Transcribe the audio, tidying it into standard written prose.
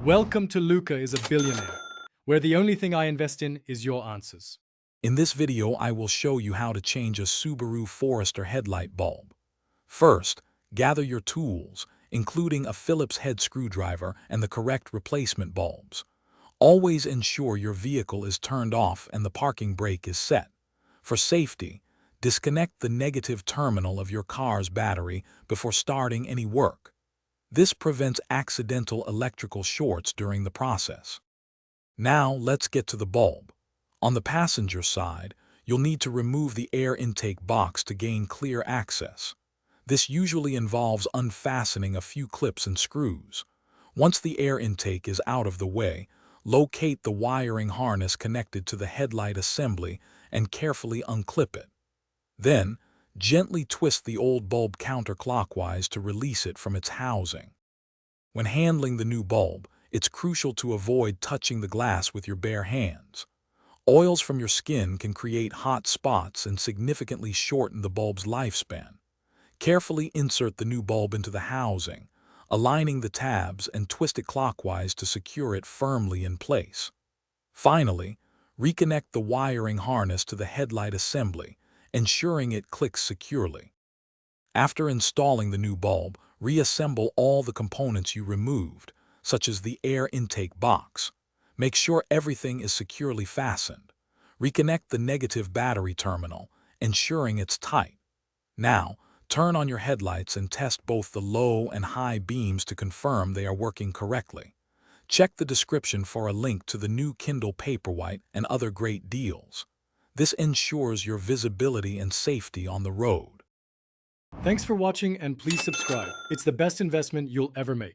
Welcome to Luca is a Billionaire, where the only thing I invest in is your answers. In this video, I will show you how to change a Subaru Forester headlight bulb. First, gather your tools, including a Phillips head screwdriver and the correct replacement bulbs. Always ensure your vehicle is turned off and the parking brake is set. For safety, disconnect the negative terminal of your car's battery before starting any work. This prevents accidental electrical shorts during the process. Now let's get to the bulb. On the passenger side, you'll need to remove the air intake box to gain clear access. This usually involves unfastening a few clips and screws. Once the air intake is out of the way, locate the wiring harness connected to the headlight assembly and carefully unclip it. Then, gently twist the old bulb counterclockwise to release it from its housing. When handling the new bulb, it's crucial to avoid touching the glass with your bare hands. Oils from your skin can create hot spots and significantly shorten the bulb's lifespan. Carefully insert the new bulb into the housing, aligning the tabs and twist it clockwise to secure it firmly in place. Finally, reconnect the wiring harness to the headlight assembly, ensuring it clicks securely. After installing the new bulb, reassemble all the components you removed, such as the air intake box. Make sure everything is securely fastened. Reconnect the negative battery terminal, ensuring it's tight. Now, turn on your headlights and test both the low and high beams to confirm they are working correctly. Check the description for a link to the new Kindle Paperwhite and other great deals. This ensures your visibility and safety on the road. Thanks for watching and please subscribe. It's the best investment you'll ever make.